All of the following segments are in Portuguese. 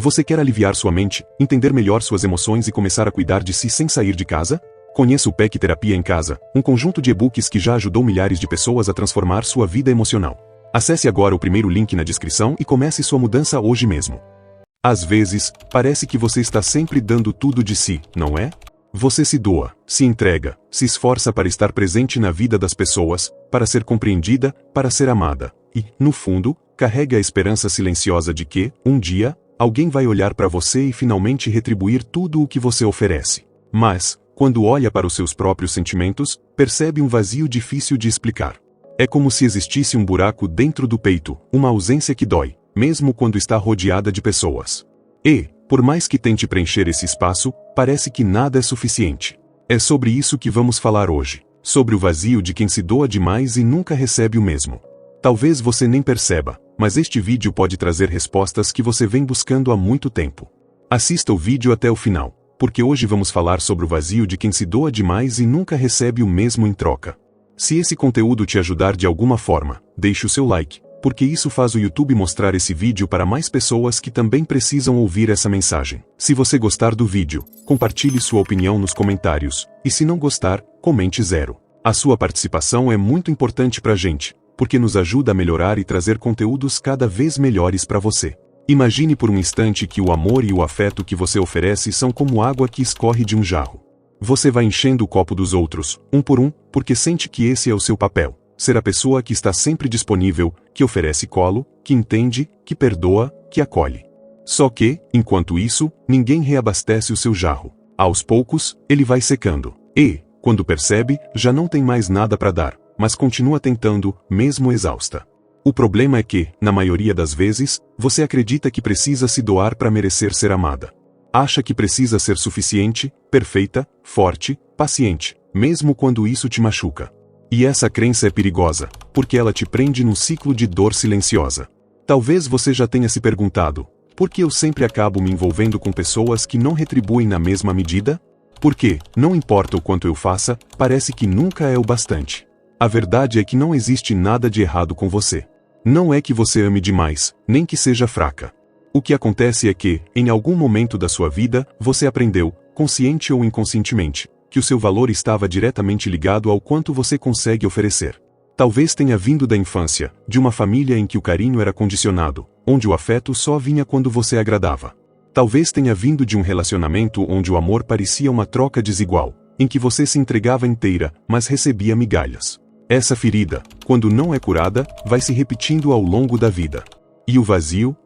Você quer aliviar sua mente, entender melhor suas emoções e começar a cuidar de si sem sair de casa? Conheça o PEC Terapia em Casa, um conjunto de e-books que já ajudou milhares de pessoas a transformar sua vida emocional. Acesse agora o primeiro link na descrição e comece sua mudança hoje mesmo. Às vezes, parece que você está sempre dando tudo de si, não é? Você se doa, se entrega, se esforça para estar presente na vida das pessoas, para ser compreendida, para ser amada. E, no fundo, carrega a esperança silenciosa de que, um dia, alguém vai olhar para você e finalmente retribuir tudo o que você oferece. Mas, quando olha para os seus próprios sentimentos, percebe um vazio difícil de explicar. É como se existisse um buraco dentro do peito, uma ausência que dói, mesmo quando está rodeada de pessoas. E, por mais que tente preencher esse espaço, parece que nada é suficiente. É sobre isso que vamos falar hoje, sobre o vazio de quem se doa demais e nunca recebe o mesmo. Talvez você nem perceba, mas este vídeo pode trazer respostas que você vem buscando há muito tempo. Assista o vídeo até o final, porque hoje vamos falar sobre o vazio de quem se doa demais e nunca recebe o mesmo em troca. Se esse conteúdo te ajudar de alguma forma, deixe o seu like, porque isso faz o YouTube mostrar esse vídeo para mais pessoas que também precisam ouvir essa mensagem. Se você gostar do vídeo, compartilhe sua opinião nos comentários, e se não gostar, comente 0. A sua participação é muito importante pra gente, porque nos ajuda a melhorar e trazer conteúdos cada vez melhores para você. Imagine por um instante que o amor e o afeto que você oferece são como água que escorre de um jarro. Você vai enchendo o copo dos outros, um por um, porque sente que esse é o seu papel. Ser a pessoa que está sempre disponível, que oferece colo, que entende, que perdoa, que acolhe. Só que, enquanto isso, ninguém reabastece o seu jarro. Aos poucos, ele vai secando. E, quando percebe, já não tem mais nada para dar, mas continua tentando, mesmo exausta. O problema é que, na maioria das vezes, você acredita que precisa se doar para merecer ser amada. Acha que precisa ser suficiente, perfeita, forte, paciente, mesmo quando isso te machuca. E essa crença é perigosa, porque ela te prende num ciclo de dor silenciosa. Talvez você já tenha se perguntado, por que eu sempre acabo me envolvendo com pessoas que não retribuem na mesma medida? Porque, não importa o quanto eu faça, parece que nunca é o bastante. A verdade é que não existe nada de errado com você. Não é que você ame demais, nem que seja fraca. O que acontece é que, em algum momento da sua vida, você aprendeu, consciente ou inconscientemente, que o seu valor estava diretamente ligado ao quanto você consegue oferecer. Talvez tenha vindo da infância, de uma família em que o carinho era condicionado, onde o afeto só vinha quando você agradava. Talvez tenha vindo de um relacionamento onde o amor parecia uma troca desigual, em que você se entregava inteira, mas recebia migalhas. Essa ferida, quando não é curada, vai se repetindo ao longo da vida. E o vazio,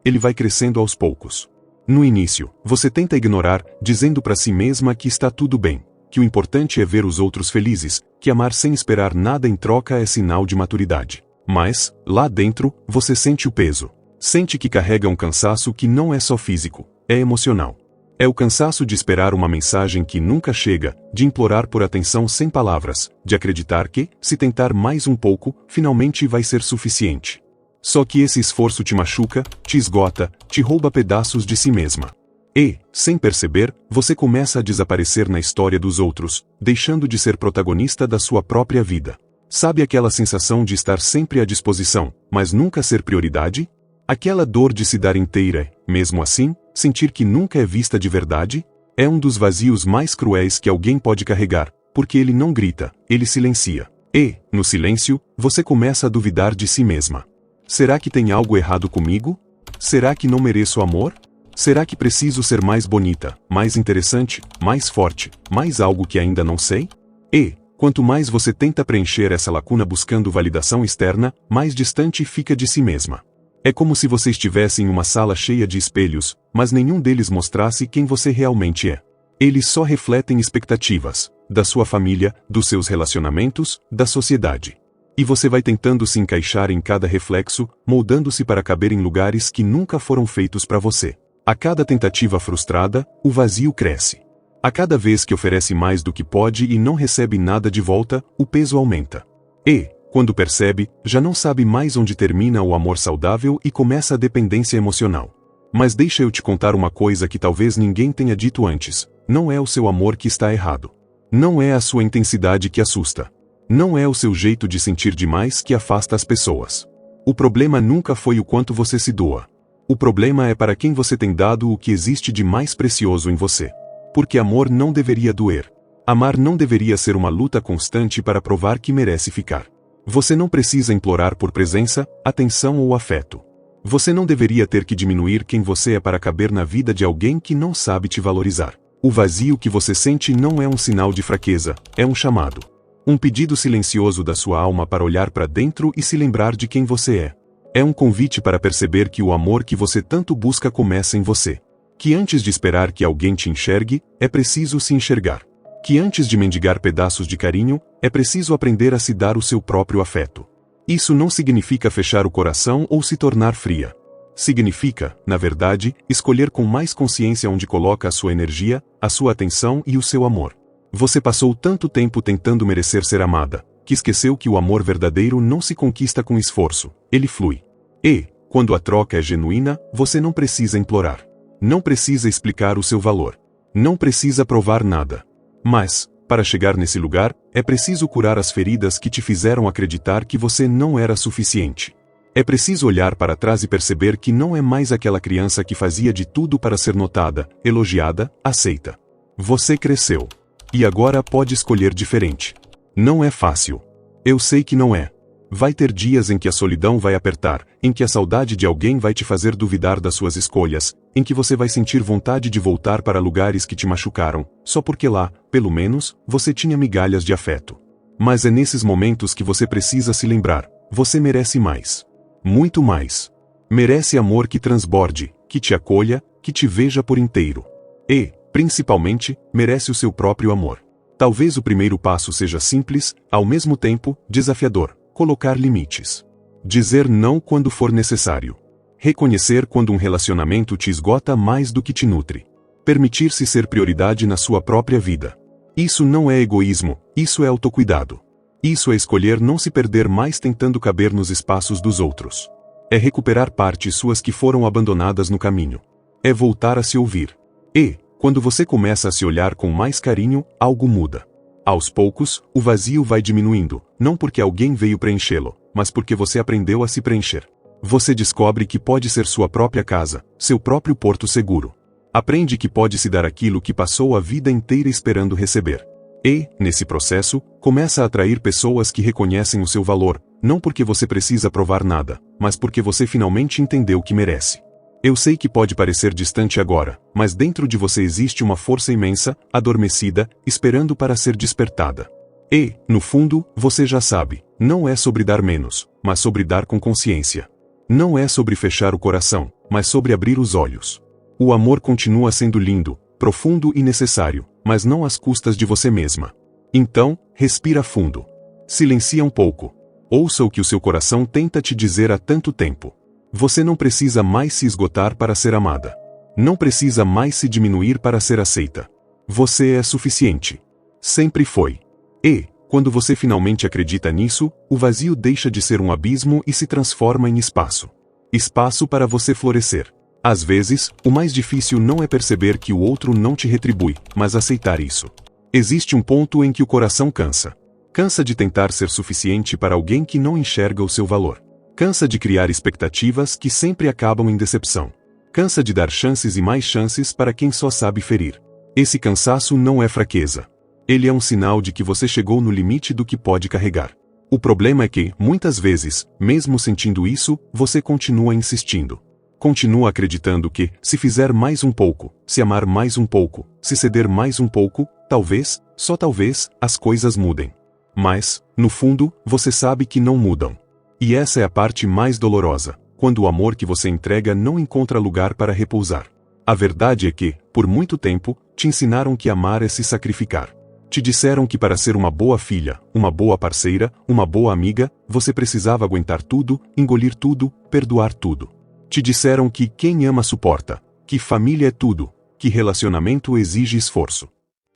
ele vai crescendo aos poucos. No início, você tenta ignorar, dizendo para si mesma que está tudo bem, que o importante é ver os outros felizes, que amar sem esperar nada em troca é sinal de maturidade. Mas, lá dentro, você sente o peso. Sente que carrega um cansaço que não é só físico, é emocional. É o cansaço de esperar uma mensagem que nunca chega, de implorar por atenção sem palavras, de acreditar que, se tentar mais um pouco, finalmente vai ser suficiente. Só que esse esforço te machuca, te esgota, te rouba pedaços de si mesma. E, sem perceber, você começa a desaparecer na história dos outros, deixando de ser protagonista da sua própria vida. Sabe aquela sensação de estar sempre à disposição, mas nunca ser prioridade? Aquela dor de se dar inteira, mesmo assim, sentir que nunca é vista de verdade? É um dos vazios mais cruéis que alguém pode carregar, porque ele não grita, ele silencia. E, no silêncio, você começa a duvidar de si mesma. Será que tem algo errado comigo? Será que não mereço amor? Será que preciso ser mais bonita, mais interessante, mais forte, mais algo que ainda não sei? E, quanto mais você tenta preencher essa lacuna buscando validação externa, mais distante fica de si mesma. É como se você estivesse em uma sala cheia de espelhos, mas nenhum deles mostrasse quem você realmente é. Eles só refletem expectativas, da sua família, dos seus relacionamentos, da sociedade. E você vai tentando se encaixar em cada reflexo, moldando-se para caber em lugares que nunca foram feitos para você. A cada tentativa frustrada, o vazio cresce. A cada vez que oferece mais do que pode e não recebe nada de volta, o peso aumenta. E, quando percebe, já não sabe mais onde termina o amor saudável e começa a dependência emocional. Mas deixa eu te contar uma coisa que talvez ninguém tenha dito antes. Não é o seu amor que está errado. Não é a sua intensidade que assusta. Não é o seu jeito de sentir demais que afasta as pessoas. O problema nunca foi o quanto você se doa. O problema é para quem você tem dado o que existe de mais precioso em você. Porque amor não deveria doer. Amar não deveria ser uma luta constante para provar que merece ficar. Você não precisa implorar por presença, atenção ou afeto. Você não deveria ter que diminuir quem você é para caber na vida de alguém que não sabe te valorizar. O vazio que você sente não é um sinal de fraqueza, é um chamado. Um pedido silencioso da sua alma para olhar para dentro e se lembrar de quem você é. É um convite para perceber que o amor que você tanto busca começa em você. Que antes de esperar que alguém te enxergue, é preciso se enxergar. Que antes de mendigar pedaços de carinho, é preciso aprender a se dar o seu próprio afeto. Isso não significa fechar o coração ou se tornar fria. Significa, na verdade, escolher com mais consciência onde coloca a sua energia, a sua atenção e o seu amor. Você passou tanto tempo tentando merecer ser amada, que esqueceu que o amor verdadeiro não se conquista com esforço, ele flui. E, quando a troca é genuína, você não precisa implorar. Não precisa explicar o seu valor. Não precisa provar nada. Mas, para chegar nesse lugar, é preciso curar as feridas que te fizeram acreditar que você não era suficiente. É preciso olhar para trás e perceber que não é mais aquela criança que fazia de tudo para ser notada, elogiada, aceita. Você cresceu. E agora pode escolher diferente. Não é fácil. Eu sei que não é. Vai ter dias em que a solidão vai apertar, em que a saudade de alguém vai te fazer duvidar das suas escolhas, em que você vai sentir vontade de voltar para lugares que te machucaram, só porque lá, pelo menos, você tinha migalhas de afeto. Mas é nesses momentos que você precisa se lembrar, você merece mais. Muito mais. Merece amor que transborde, que te acolha, que te veja por inteiro. E, principalmente, merece o seu próprio amor. Talvez o primeiro passo seja simples, ao mesmo tempo, desafiador. Colocar limites. Dizer não quando for necessário. Reconhecer quando um relacionamento te esgota mais do que te nutre. Permitir-se ser prioridade na sua própria vida. Isso não é egoísmo, isso é autocuidado. Isso é escolher não se perder mais tentando caber nos espaços dos outros. É recuperar partes suas que foram abandonadas no caminho. É voltar a se ouvir. E, quando você começa a se olhar com mais carinho, algo muda. Aos poucos, o vazio vai diminuindo, não porque alguém veio preenchê-lo, mas porque você aprendeu a se preencher. Você descobre que pode ser sua própria casa, seu próprio porto seguro. Aprende que pode se dar aquilo que passou a vida inteira esperando receber. E, nesse processo, começa a atrair pessoas que reconhecem o seu valor, não porque você precisa provar nada, mas porque você finalmente entendeu que merece. Eu sei que pode parecer distante agora, mas dentro de você existe uma força imensa, adormecida, esperando para ser despertada. E, no fundo, você já sabe, não é sobre dar menos, mas sobre dar com consciência. Não é sobre fechar o coração, mas sobre abrir os olhos. O amor continua sendo lindo, profundo e necessário, mas não às custas de você mesma. Então, respira fundo. Silencia um pouco. Ouça o que o seu coração tenta te dizer há tanto tempo. Você não precisa mais se esgotar para ser amada. Não precisa mais se diminuir para ser aceita. Você é suficiente. Sempre foi. E, quando você finalmente acredita nisso, o vazio deixa de ser um abismo e se transforma em espaço. Espaço para você florescer. Às vezes, o mais difícil não é perceber que o outro não te retribui, mas aceitar isso. Existe um ponto em que o coração cansa. Cansa de tentar ser suficiente para alguém que não enxerga o seu valor. Cansa de criar expectativas que sempre acabam em decepção. Cansa de dar chances e mais chances para quem só sabe ferir. Esse cansaço não é fraqueza. Ele é um sinal de que você chegou no limite do que pode carregar. O problema é que, muitas vezes, mesmo sentindo isso, você continua insistindo. Continua acreditando que, se fizer mais um pouco, se amar mais um pouco, se ceder mais um pouco, talvez, só talvez, as coisas mudem. Mas, no fundo, você sabe que não mudam. E essa é a parte mais dolorosa, quando o amor que você entrega não encontra lugar para repousar. A verdade é que, por muito tempo, te ensinaram que amar é se sacrificar. Te disseram que para ser uma boa filha, uma boa parceira, uma boa amiga, você precisava aguentar tudo, engolir tudo, perdoar tudo. Te disseram que quem ama suporta, que família é tudo, que relacionamento exige esforço.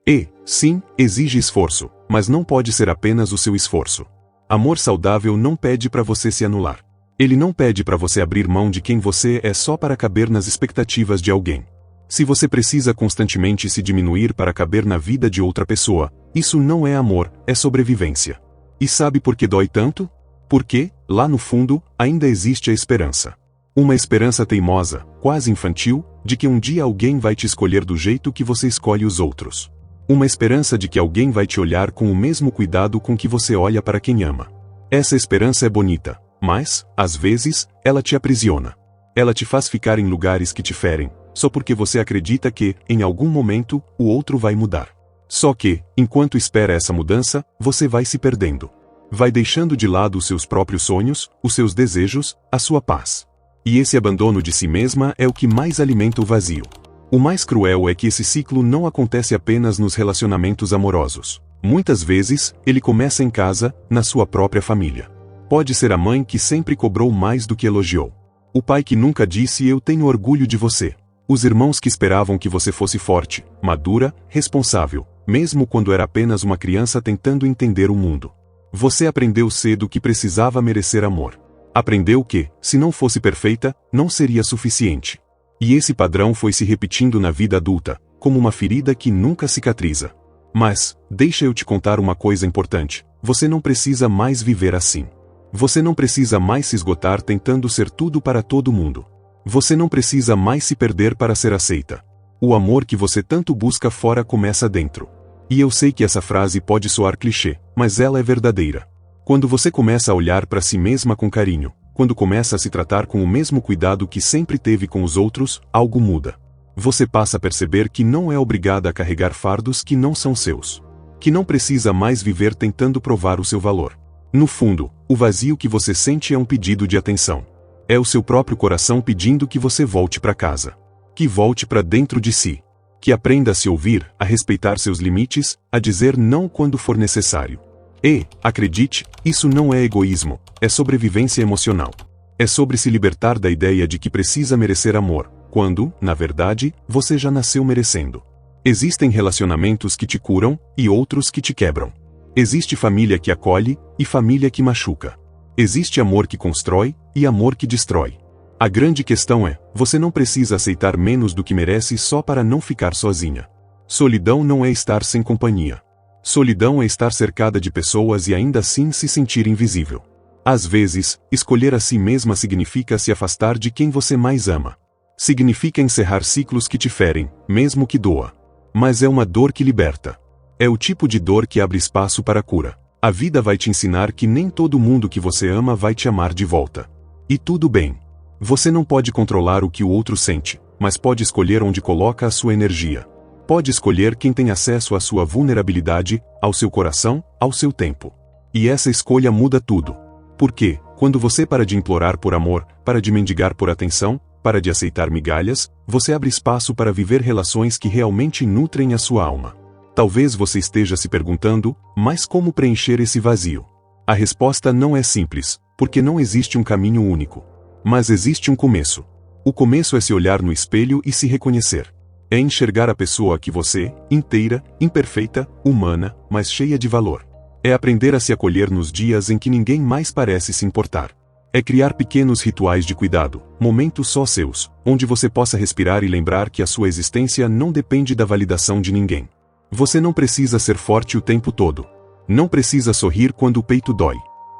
E, sim, exige esforço, mas não pode ser apenas o seu esforço. Amor saudável não pede para você se anular. Ele não pede para você abrir mão de quem você é só para caber nas expectativas de alguém. Se você precisa constantemente se diminuir para caber na vida de outra pessoa, isso não é amor, é sobrevivência. E sabe por que dói tanto? Porque, lá no fundo, ainda existe a esperança. Uma esperança teimosa, quase infantil, de que um dia alguém vai te escolher do jeito que você escolhe os outros. Uma esperança de que alguém vai te olhar com o mesmo cuidado com que você olha para quem ama. Essa esperança é bonita, mas, às vezes, ela te aprisiona. Ela te faz ficar em lugares que te ferem, só porque você acredita que, em algum momento, o outro vai mudar. Só que, enquanto espera essa mudança, você vai se perdendo. Vai deixando de lado os seus próprios sonhos, os seus desejos, a sua paz. E esse abandono de si mesma é o que mais alimenta o vazio. O mais cruel é que esse ciclo não acontece apenas nos relacionamentos amorosos. Muitas vezes, ele começa em casa, na sua própria família. Pode ser a mãe que sempre cobrou mais do que elogiou. O pai que nunca disse "eu tenho orgulho de você". Os irmãos que esperavam que você fosse forte, madura, responsável, mesmo quando era apenas uma criança tentando entender o mundo. Você aprendeu cedo que precisava merecer amor. Aprendeu que, se não fosse perfeita, não seria suficiente. E esse padrão foi se repetindo na vida adulta, como uma ferida que nunca cicatriza. Mas, deixa eu te contar uma coisa importante: você não precisa mais viver assim. Você não precisa mais se esgotar tentando ser tudo para todo mundo. Você não precisa mais se perder para ser aceita. O amor que você tanto busca fora começa dentro. E eu sei que essa frase pode soar clichê, mas ela é verdadeira. Quando você começa a olhar para si mesma com carinho, quando começa a se tratar com o mesmo cuidado que sempre teve com os outros, algo muda. Você passa a perceber que não é obrigada a carregar fardos que não são seus. Que não precisa mais viver tentando provar o seu valor. No fundo, o vazio que você sente é um pedido de atenção. É o seu próprio coração pedindo que você volte para casa. Que volte para dentro de si. Que aprenda a se ouvir, a respeitar seus limites, a dizer não quando for necessário. E, acredite, isso não é egoísmo, é sobrevivência emocional. É sobre se libertar da ideia de que precisa merecer amor, quando, na verdade, você já nasceu merecendo. Existem relacionamentos que te curam, e outros que te quebram. Existe família que acolhe, e família que machuca. Existe amor que constrói, e amor que destrói. A grande questão é, você não precisa aceitar menos do que merece só para não ficar sozinha. Solidão não é estar sem companhia. Solidão é estar cercada de pessoas e ainda assim se sentir invisível. Às vezes, escolher a si mesma significa se afastar de quem você mais ama. Significa encerrar ciclos que te ferem, mesmo que doa. Mas é uma dor que liberta. É o tipo de dor que abre espaço para a cura. A vida vai te ensinar que nem todo mundo que você ama vai te amar de volta. E tudo bem. Você não pode controlar o que o outro sente, mas pode escolher onde coloca a sua energia. Pode escolher quem tem acesso à sua vulnerabilidade, ao seu coração, ao seu tempo. E essa escolha muda tudo. Porque, quando você para de implorar por amor, para de mendigar por atenção, para de aceitar migalhas, você abre espaço para viver relações que realmente nutrem a sua alma. Talvez você esteja se perguntando, mas como preencher esse vazio? A resposta não é simples, porque não existe um caminho único. Mas existe um começo. O começo é se olhar no espelho e se reconhecer. É enxergar a pessoa que você, inteira, imperfeita, humana, mas cheia de valor. É aprender a se acolher nos dias em que ninguém mais parece se importar. É criar pequenos rituais de cuidado, momentos só seus, onde você possa respirar e lembrar que a sua existência não depende da validação de ninguém. Você não precisa ser forte o tempo todo. Não precisa sorrir quando o peito dói.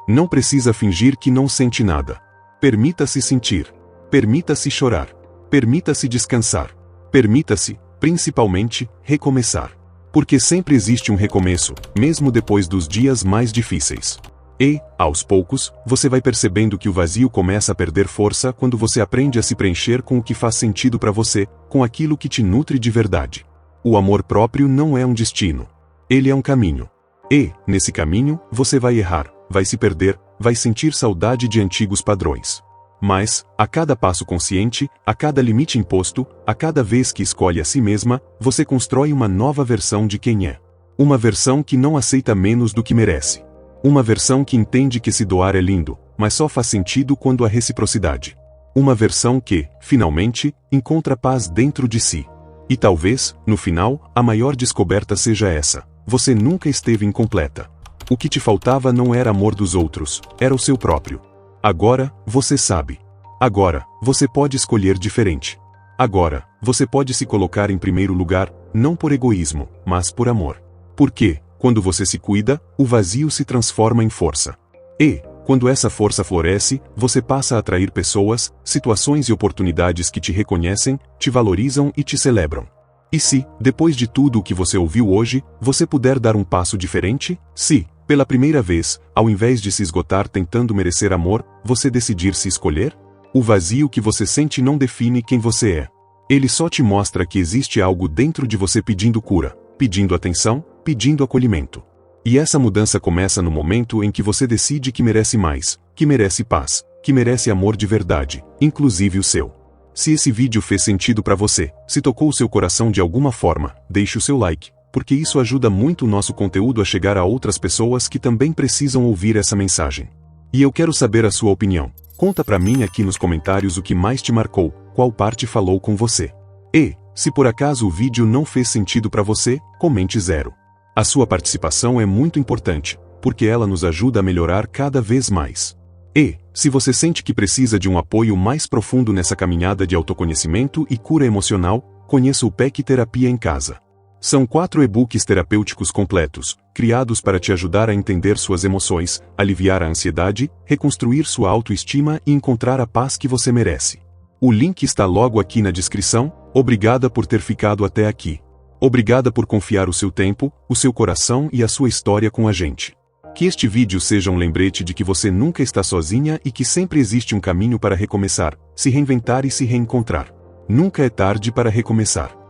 Não precisa fingir que não sente nada. Permita-se sentir. Permita-se chorar. Permita-se descansar. Permita-se, principalmente, recomeçar. Porque sempre existe um recomeço, mesmo depois dos dias mais difíceis. E, aos poucos, você vai percebendo que o vazio começa a perder força quando você aprende a se preencher com o que faz sentido para você, com aquilo que te nutre de verdade. O amor próprio não é um destino. Ele é um caminho. E, nesse caminho, você vai errar, vai se perder, vai sentir saudade de antigos padrões. Mas, a cada passo consciente, a cada limite imposto, a cada vez que escolhe a si mesma, você constrói uma nova versão de quem é. Uma versão que não aceita menos do que merece. Uma versão que entende que se doar é lindo, mas só faz sentido quando há reciprocidade. Uma versão que, finalmente, encontra paz dentro de si. E talvez, no final, a maior descoberta seja essa: você nunca esteve incompleta. O que te faltava não era amor dos outros, era o seu próprio. Agora, você sabe. Agora, você pode escolher diferente. Agora, você pode se colocar em primeiro lugar, não por egoísmo, mas por amor. Porque, quando você se cuida, o vazio se transforma em força. E, Quando essa força floresce, você passa a atrair pessoas, situações e oportunidades que te reconhecem, te valorizam e te celebram. E se, depois de tudo o que você ouviu hoje, você puder dar um passo diferente? Se, pela primeira vez, ao invés de se esgotar tentando merecer amor, você decidir se escolher? O vazio que você sente não define quem você é. Ele só te mostra que existe algo dentro de você pedindo cura, pedindo atenção, pedindo acolhimento. E essa mudança começa no momento em que você decide que merece mais, que merece paz, que merece amor de verdade, inclusive o seu. Se esse vídeo fez sentido para você, se tocou o seu coração de alguma forma, deixe o seu like, porque isso ajuda muito o nosso conteúdo a chegar a outras pessoas que também precisam ouvir essa mensagem. E eu quero saber a sua opinião. Conta pra mim aqui nos comentários o que mais te marcou, qual parte falou com você. E, se por acaso o vídeo não fez sentido para você, comente 0. A sua participação é muito importante, porque ela nos ajuda a melhorar cada vez mais. E, se você sente que precisa de um apoio mais profundo nessa caminhada de autoconhecimento e cura emocional, conheça o PEC Terapia em Casa. São 4 e-books terapêuticos completos, criados para te ajudar a entender suas emoções, aliviar a ansiedade, reconstruir sua autoestima e encontrar a paz que você merece. O link está logo aqui na descrição. Obrigada por ter ficado até aqui. Obrigada por confiar o seu tempo, o seu coração e a sua história com a gente. Que este vídeo seja um lembrete de que você nunca está sozinha e que sempre existe um caminho para recomeçar, se reinventar e se reencontrar. Nunca é tarde para recomeçar.